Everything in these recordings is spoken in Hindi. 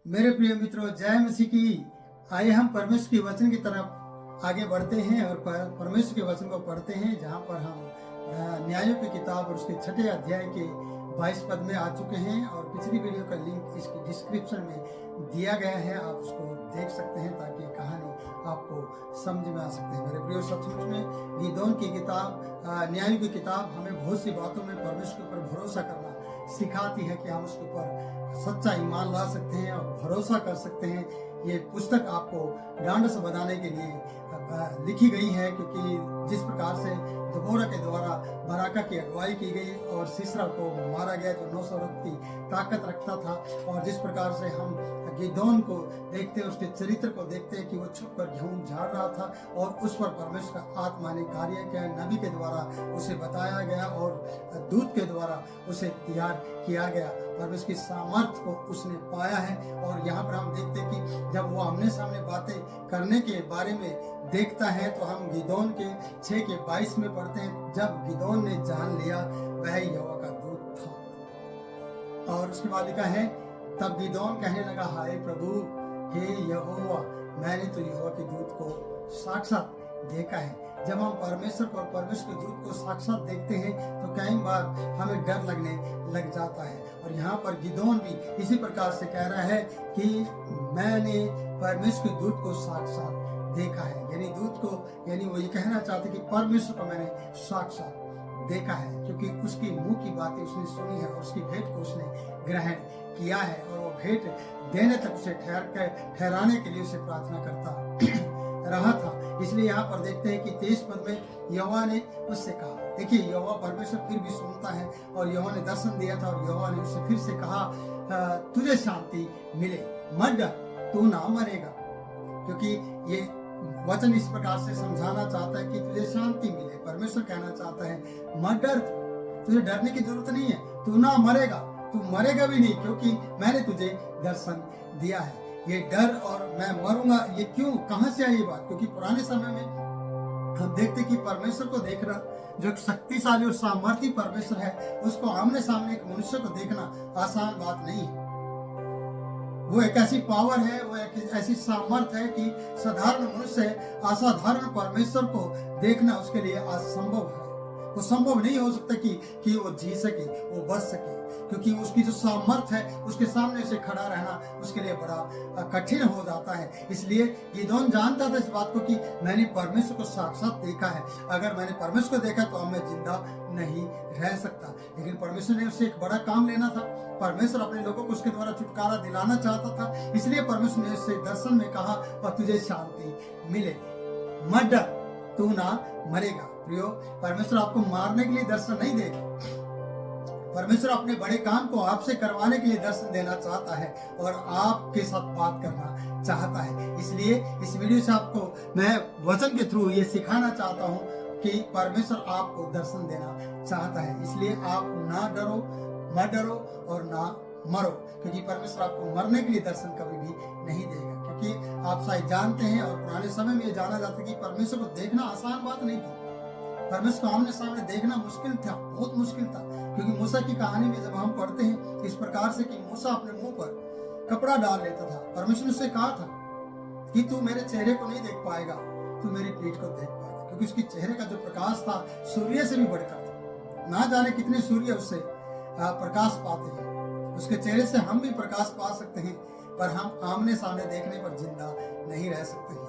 मेरे प्रिय मित्रों, जय मसीह की। आइए हम परमेश्वर के वचन की तरफ आगे बढ़ते हैं और परमेश्वर के वचन को पढ़ते हैं, जहाँ पर हम न्यायों की किताब और उसके 6 अध्याय के 22 पद में आ चुके हैं। और पिछली वीडियो का लिंक इसकी डिस्क्रिप्शन में दिया गया है, आप उसको देख सकते हैं ताकि कहानी आपको समझ में आ सकते हैं। मेरे प्रिय, सचमुच में गिदोन की किताब, न्यायों की किताब हमें बहुत सी बातों में परमेश्वर के ऊपर भरोसा करना सिखाती है कि हम उसके ऊपर सच्चा ईमान ला सकते हैं और भरोसा कर सकते हैं। ये पुस्तक आपको ढांढस बनाने के लिए लिखी गई है, क्योंकि जिस प्रकार से दबोरा के द्वारा बराका की अगुवाई की गई और सीसरा को मारा गया जो 900 रथ की ताकत रखता था, और जिस प्रकार से हम गिदोन को देखते हैं, उसके चरित्र को देखते हैं कि वो छुप कर गेहूं झाड़ रहा था और उस पर परमेश्वर का आत्मा ने कार्य किया, नबी के द्वारा उसे बताया गया और दूत के द्वारा उसे तैयार किया गया। परमेश्वर की सामर्थ को उसने पाया है। और यहाँ पर हम देखते हैं कि जब वो आमने सामने बातें करने के बारे में देखता है, तो हम गिदोन के 6 के 22 में पढ़ते हैं, जब गिदोन ने जान लिया वह यहोवा का दूत था। और उसके बाद लिखा है, तब गिदोन कहने लगा, हाय प्रभु, हे यहोवा, मैंने तो यहोवा के दूत को साक्षात देखा है। जब हम परमेश्वर को और परमेश्वर के दूत को साक्षात देखते हैं तो कई बार हमें डर लगने लग जाता है। और यहाँ पर गिदोन भी इसी प्रकार से कह रहा है कि मैंने परमेश्वर के दूत को साक्षात देखा है। यानी दूत को, यानी वो ये कहना चाहते कि परमेश्वर को मैंने साक्षात देखा है, क्योंकि उसकी मुंह की बातें उसने सुनी है और उसकी भेंट को उसने ग्रहण किया है, और वो भेंट देने तक उसे ठहराने के लिए उसे प्रार्थना करता रहा था। इसलिए यहाँ पर देखते हैं कि 23 पद में यहोवा ने उससे कहा, देखिए यहोवा परमेश्वर फिर भी सुनता है, और यहोवा ने दर्शन दिया था और यहोवा ने उससे फिर से कहा, तुझे शांति मिले, मत डर, तू ना मरेगा। क्योंकि ये वचन इस प्रकार से समझाना चाहता है कि तुझे शांति मिले। परमेश्वर कहना चाहता है, मत डर, तुझे डरने की जरूरत नहीं है, तू ना मरेगा, तू मरेगा भी नहीं, क्योंकि मैंने तुझे दर्शन दिया है। ये डर और मैं मरूंगा, ये क्यों, कहां से आई ये बात? क्योंकि पुराने समय में हम देखते कि परमेश्वर को देखना, जो शक्तिशाली और सामर्थी परमेश्वर है, उसको आमने सामने एक मनुष्य को देखना आसान बात नहीं है। वो एक ऐसी पावर है, वो एक ऐसी सामर्थ है कि साधारण मनुष्य असाधारण परमेश्वर को देखना उसके लिए असंभव है। वो संभव नहीं हो सकता कि वो जी सके, वो बच सके, क्योंकि उसकी जो सामर्थ है उसके सामने से खड़ा रहना उसके लिए बड़ा कठिन हो जाता है। इसलिए गिदोन जानता था इस बात को कि मैंने परमेश्वर को साक्षात देखा है, अगर मैंने परमेश्वर को देखा तो अब मैं जिंदा नहीं रह सकता। लेकिन परमेश्वर ने उससे एक बड़ा काम लेना था। परमेश्वर अपने लोगों को उसके द्वारा छुटकारा दिलाना चाहता था, इसलिए परमेश्वर ने उससे दर्शन में कहा, और तुझे शांति मिले, मत डर, तू ना मरेगा। प्रियो, परमेश्वर आपको मारने के लिए दर्शन नहीं देगा। परमेश्वर अपने बड़े काम को आपसे करवाने के लिए दर्शन देना चाहता है और आपके साथ बात करना चाहता है। इसलिए इस वीडियो से आपको मैं वचन के थ्रू ये सिखाना चाहता हूँ कि परमेश्वर आपको दर्शन देना चाहता है। इसलिए आप ना डरो, मत डरो और ना मरो, क्योंकि परमेश्वर आपको मरने के लिए दर्शन कभी भी नहीं देगा। क्योंकि आप शायद जानते हैं, और पुराने समय में ये जाना जाता है कि परमेश्वर को देखना आसान बात नहीं थी। परमेश्वर को आमने सामने देखना मुश्किल था, बहुत मुश्किल था। क्योंकि मूसा की कहानी में जब हम पढ़ते हैं इस प्रकार से कि मूसा अपने मुंह पर कपड़ा डाल लेता था। परमेश्वर ने उससे कहा था कि तू मेरे चेहरे को नहीं देख पाएगा, तू मेरी पीठ को देख पाएगा, क्योंकि उसके चेहरे का जो प्रकाश था सूर्य से भी बढ़कर था। ना जाने कितने सूर्य उससे प्रकाश पाते हैं, उसके चेहरे से हम भी प्रकाश पा सकते हैं, पर हम आमने सामने देखने पर जिंदा नहीं रह सकते हैं।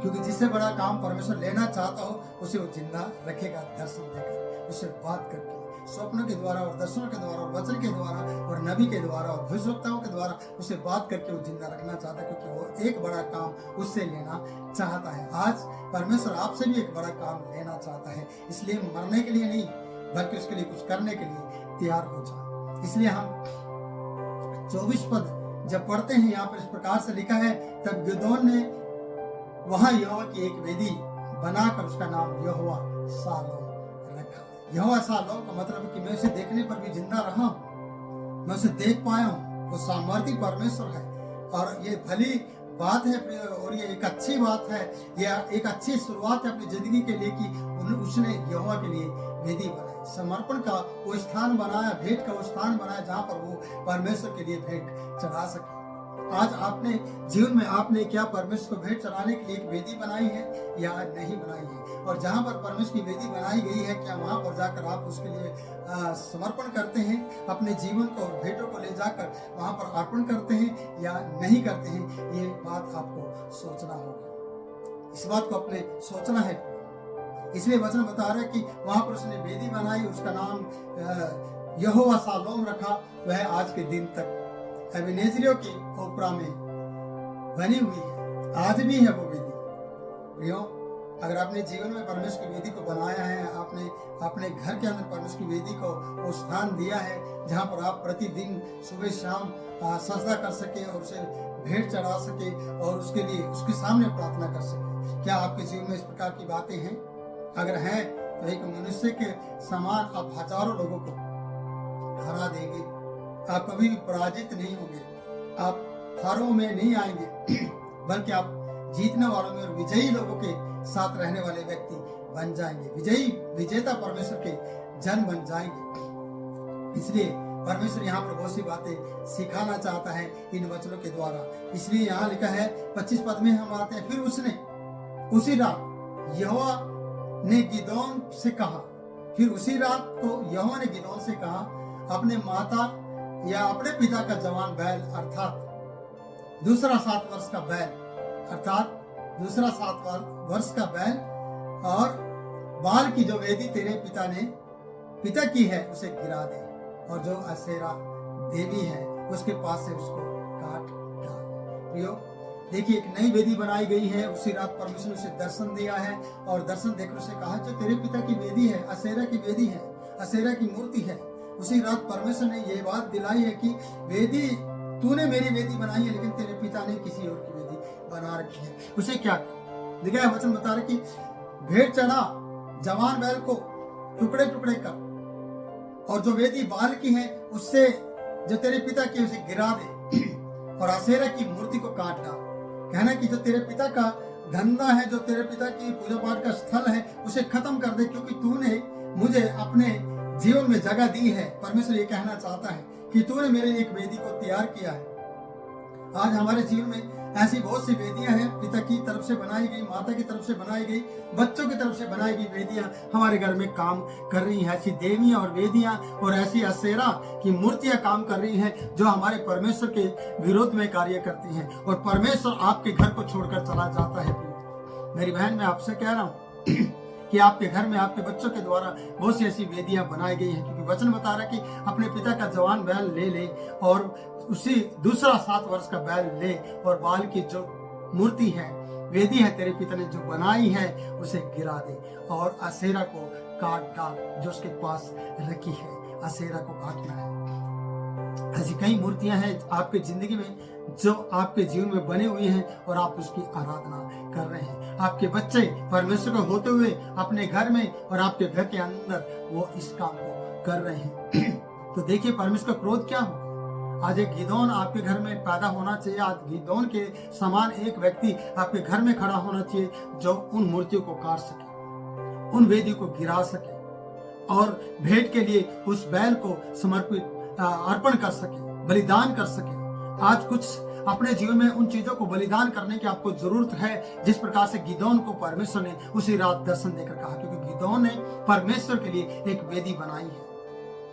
क्योंकि जिससे बड़ा काम परमेश्वर लेना चाहता हो उसे वो जिंदा रखेगा, दर्शन देकर, उससे बात करके, स्वप्नों के द्वारा और दर्शनों के द्वारा और वचन के द्वारा और नबी के द्वारा और भविष्यवक्ताओं के द्वारा उसे बात करके वो जिंदा रखना चाहता है, क्योंकि वो एक बड़ा काम उससे लेना चाहता है। आज परमेश्वर आपसे भी एक बड़ा काम लेना चाहता है, इसलिए मरने के लिए नहीं, बल्कि उसके लिए कुछ करने के लिए तैयार हो जाए। इसलिए हम 24 पद जब पढ़ते हैं, यहाँ पर इस प्रकार से लिखा है, तब गिदोन ने वहां यहोवा की एक वेदी बनाकर उसका नाम यहोवा सालोम रखा। यहोवा सालोम का मतलब है कि मैं उसे देखने पर भी जिंदा रहा हूं, मैं उसे देख पाया हूं। वो सामर्थी परमेश्वर है, और ये भली बात है और ये एक अच्छी बात है, यह एक अच्छी शुरुआत है अपनी जिंदगी के लिए कि उसने यहोवा के लिए वेदी बनाई, समर्पण का वो स्थान बनाया, भेंट का वो स्थान बनाया जहाँ पर वो परमेश्वर के लिए भेंट चढ़ा सके। आज आपने जीवन में आपने क्या परमेश्वर को भेंट चढ़ाने के लिए एक वेदी बनाई है या नहीं बनाई है? और जहाँ पर परमेश्वर की वेदी बनाई गई है, क्या वहाँ पर जाकर आप उसके लिए समर्पण करते हैं, अपने जीवन को और भेंटों को ले जाकर वहाँ पर अर्पण करते हैं या नहीं करते हैं? ये बात आपको सोचना होगा, इस बात को अपने सोचना है। इसलिए वचन बता रहा है कि वहाँ पर उसने वेदी बनाई, उसका नाम यहोवा शालोम रखा। वह आज के दिन तक एबेनेजरियों की ओपरा में बनी हुई है, आज भी है वो वेदी। प्रियो, अगर आपने जीवन में परमेश्वर की वेदी को बनाया है, आपने अपने घर के अंदर परमेश्वर की वेदी को वो स्थान दिया है जहाँ पर आप प्रतिदिन सुबह शाम सजदा कर सके और उसे भेंट चढ़ा सके और उसके लिए उसके सामने प्रार्थना कर सके। क्या आपके जीवन में इस प्रकार की बातें हैं? अगर हैं तो एक मनुष्य के समान आप हजारों लोगों को हरा देंगे, आप कभी भी पराजित नहीं होंगे, आप हारों में नहीं आएंगे, बल्कि आप जीतने वालों में और विजयी लोगों के साथ रहने वाले व्यक्ति बन जाएंगे, विजेता परमेश्वर के जन बन जाएंगे। इसलिए परमेश्वर यहाँ पर बहुत सी बातें सिखाना चाहता है इन वचनों के द्वारा। इसलिए यहाँ लिखा है 25 पद में हम आते हैं, फिर उसने उसी रात यहोवा ने गिदोन से कहा, फिर उसी रात को यहोवा ने गिदोन से कहा, अपने माता या अपने पिता का जवान बैल अर्थात दूसरा 7 वर्ष का बैल अर्थात दूसरा 7 वर्ष का बैल और बाल की जो वेदी तेरे पिता की है उसे गिरा दे, और जो असेरा देवी है उसके पास से उसको काट डाल। प्रियो, देखिए एक नई वेदी बनाई गई है। उसी रात परमेश्वर ने उसे दर्शन दिया है और दर्शन देकर उसे कहा जो तेरे पिता की वेदी है, असेरा की वेदी है, असेरा की मूर्ति है। उसी रात परमेश्वर ने ये बात दिलाई है कि वेदी तूने मेरी वेदी बनाई है, लेकिन तेरे पिता ने किसी और की वेदी बना रखी है। उसे क्या लिखा है? वचन बता रहे कि भेंट चढ़ा जवान बैल को टुकड़े टुकड़े कर, और जो वेदी बाल की है उससे जो तेरे पिता की उसे गिरा दे, और असेरा की मूर्ति को काट डाल। कहना कि जो तेरे पिता का धंधा है, जो तेरे पिता की पूजा पाठ का स्थल है, उसे खत्म कर दे, क्योंकि तूने मुझे अपने जीवन में जगह दी है। परमेश्वर ये कहना चाहता है कि तूने मेरे लिए एक वेदी को तैयार किया है। आज हमारे जीवन में ऐसी बहुत सी वेदियां हैं, पिता की तरफ से बनाई गई, माता की तरफ से बनाई गई, बच्चों की तरफ से बनाई गई वेदियां हमारे घर में काम कर रही हैं। ऐसी देवियां और वेदियां और ऐसी असेरा की मूर्तियां काम कर रही हैं जो हमारे परमेश्वर के विरोध में कार्य करती हैं, और परमेश्वर आपके घर को छोड़कर चला जाता है। मेरी बहन, मैं आपसे कह रहा हूँ कि आपके घर में आपके बच्चों के द्वारा बहुत सी ऐसी वेदियां बनाई गई हैं, क्योंकि वचन बता रहा है कि अपने पिता का जवान बैल ले और उसी दूसरा 7 वर्ष का बैल ले, और बाल की जो मूर्ति है, वेदी है तेरे पिता ने जो बनाई है उसे गिरा दे, और असेरा को काट डाल जो उसके पास रखी है। असेरा को काटना है। ऐसी कई मूर्तियां हैं आपकी जिंदगी में जो आपके जीवन में बने हुए हैं और आप उसकी आराधना कर रहे हैं। आपके बच्चे परमेश्वर को होते हुए अपने घर में और आपके घर के अंदर वो इस काम को कर रहे हैं। तो देखिए परमेश्वर का क्रोध क्या हो। आज एक गिदोन आपके घर में पैदा होना चाहिए। आज गिदोन के समान एक व्यक्ति आपके घर में खड़ा होना चाहिए जो उन मूर्तियों को काट सके, उन वेदियों को गिरा सके और भेंट के लिए उस बैल को समर्पित अर्पण कर सके, बलिदान कर सके। आज कुछ अपने जीवन में उन चीजों को बलिदान करने की आपको जरूरत है जिस प्रकार से गिदोन को परमेश्वर ने उसी रात दर्शन देकर कहा, क्योंकि गिदोन ने परमेश्वर के लिए एक वेदी बनाई है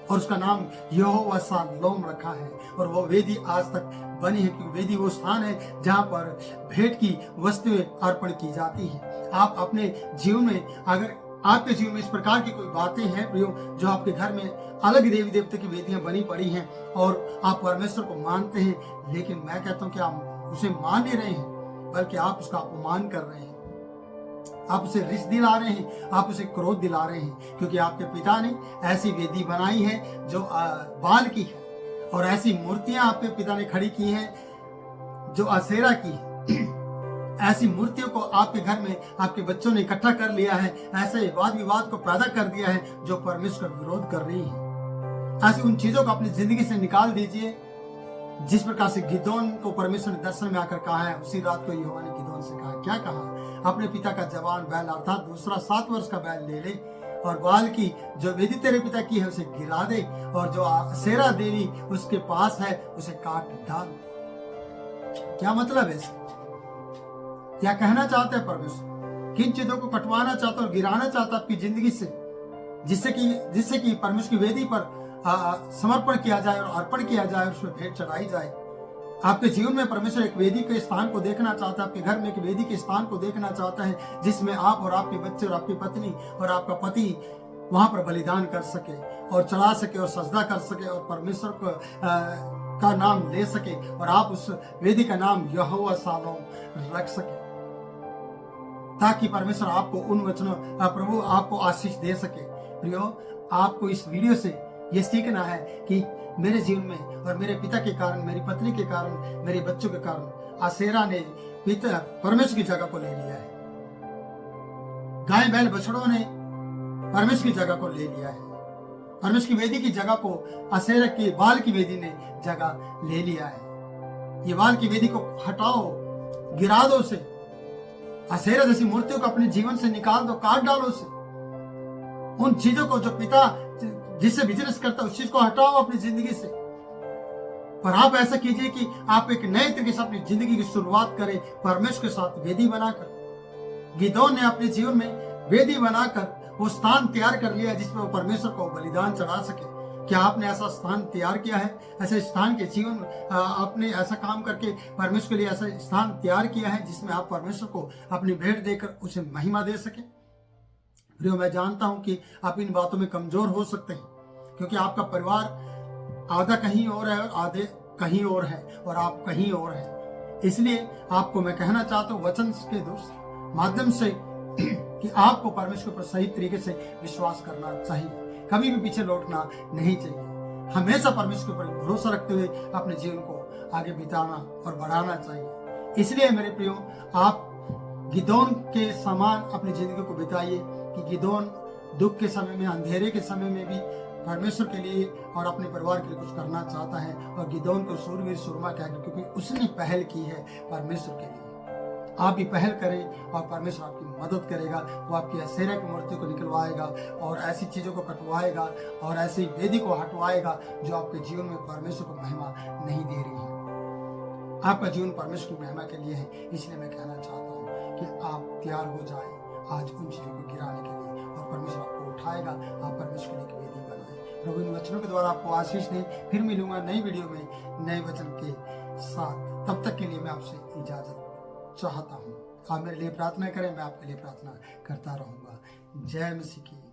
और उसका नाम यहोवा शालोम रखा है, और वो वेदी आज तक बनी है, क्योंकि वेदी वो स्थान है जहाँ पर भेंट की वस्तुएं अर्पण की जाती है। आप अपने जीवन में अगर आपके जीवन में इस प्रकार की कोई बातें हैं प्रियो जो आपके घर में अलग देवी देवता की वेदियां बनी पड़ी हैं और आप परमेश्वर को मानते हैं, लेकिन मैं कहता हूं कि आप उसे मान नहीं रहे हैं बल्कि आप उसका अपमान कर रहे हैं, आप उसे रिश्त दिला रहे हैं, आप उसे क्रोध दिला रहे हैं, क्योंकि आपके पिता ने ऐसी वेदी बनाई है जो बाल की है, और ऐसी मूर्तियां आपके पिता ने खड़ी की हैं जो असेरा की है। ऐसी मूर्तियों को आपके घर में आपके बच्चों ने इकट्ठा कर लिया है, ऐसे वाद विवाद को पैदा कर दिया है जो परमेश्वर विरोध कर रही है। ऐसी उन चीजों को अपनी जिंदगी से निकाल दीजिए जिस प्रकार से गिदोन को परमेश्वर ने दर्शन में आकर कहा है, उसी रात को यहोवा ने गिदोन से कहा, क्या कहा? अपने पिता का जवान बैल अर्थात दूसरा 7 वर्ष का बैल ले ले और बाल की जो वेदी तेरे पिता की है उसे गिरा दे, और जो असेरा देवी उसके पास है उसे काट डाल। क्या मतलब है इसका? क्या कहना चाहते हैं परमेश्वर? किन चीजों को कटवाना चाहता और गिराना चाहता आपकी जिंदगी से, जिससे कि परमेश्वर की वेदी पर समर्पण किया जाए और अर्पण किया जाए और उसमें भेंट चढ़ाई जाए। आपके जीवन में परमेश्वर एक वेदी के स्थान को देखना चाहता है, आपके घर में एक वेदी के स्थान को देखना चाहता है, जिसमें आप और आपके बच्चे और आपकी पत्नी और आपका पति वहां पर बलिदान कर सके और चढ़ा सके और सजदा कर सके और परमेश्वर को का नाम ले सके, और आप उस वेदी का नाम यहोवा शालोम रख सके, ताकि परमेश्वर आपको उन वचनों प्रभु आपको आशीष दे सके। प्रियो, आपको इस वीडियो से ये सीखना है कि मेरे जीवन में और मेरे पिता के कारण, मेरी पत्नी के कारण, मेरे बच्चों के कारण आसेरा ने पिता परमेश्वर की जगह को ले लिया है। गाय बैल बछड़ों ने परमेश्वर की जगह को ले लिया है। परमेश्वर की वेदी की जगह को आसेरा की बाल की वेदी ने जगह ले लिया है। ये बाल की वेदी को हटाओ, गिरा दो उसे, आसेरा जैसी मूर्तियों को अपने जीवन से निकाल दो, काट डालो उसे। उन चीजों को जो पिता जिससे बिजनेस करता है उस चीज को हटाओ अपनी जिंदगी से। पर आप ऐसा कीजिए कि आप एक नए तरीके से अपनी जिंदगी की शुरुआत करें परमेश्वर के साथ वेदी बनाकर। गिदोन ने अपने जीवन में वेदी बनाकर वो स्थान तैयार कर लिया जिसमें वो परमेश्वर को बलिदान चढ़ा सके। क्या आपने ऐसा स्थान तैयार किया है? ऐसे स्थान के जीवन में आपने ऐसा काम करके परमेश्वर के लिए ऐसा स्थान तैयार किया है जिसमें आप परमेश्वर को अपनी भेंट देकर उसे महिमा दे सके? प्रियो, मैं जानता हूं कि आप इन बातों में कमजोर हो सकते हैं, क्योंकि आपका परिवार आधा कहीं और है और आधे कहीं और है और आप कहीं और है। इसलिए आपको मैं कहना चाहता हूँ वचन के माध्यम से कि आपको परमेश्वर पर सही तरीके से विश्वास करना चाहिए, कभी भी पीछे लौटना नहीं चाहिए। हमेशा परमेश्वर पर भरोसा रखते हुए अपने जीवन को आगे बिताना और बढ़ाना चाहिए। इसलिए मेरे प्रियो, आप गिदोन के समान अपनी जिंदगी को बिताइए कि गिदोन दुख के समय में, अंधेरे के समय में भी परमेश्वर के लिए और अपने परिवार के लिए कुछ करना चाहता है, और गिदोन को सूरवीर सुरमा कहकर, क्योंकि उसने पहल की है परमेश्वर के लिए। आप भी पहल करें और परमेश्वर आपकी मदद करेगा। वो आपकी असेरा की मूर्ति को निकलवाएगा और ऐसी चीजों को कटवाएगा और ऐसी वेदी को हटवाएगा जो आपके जीवन में परमेश्वर को महिमा नहीं दे रही है। आपका जीवन परमेश्वर की महिमा के लिए है। इसलिए मैं कहना चाहता हूँ कि आप तैयार हो जाए आज उन चीजों को गिराने के लिए, और परमेश्वर आपको उठाएगा। आप परमेश्वर के लिए वेदी बनाए। प्रभु इन वचनों के द्वारा आपको आशीष दे। फिर मिलूंगा नई वीडियो में नए वचन के साथ। तब तक के लिए मैं आपसे इजाजत चाहता हूँ। आप मेरे लिए प्रार्थना करें, मैं आपके लिए प्रार्थना करता रहूंगा। जय मसीह की।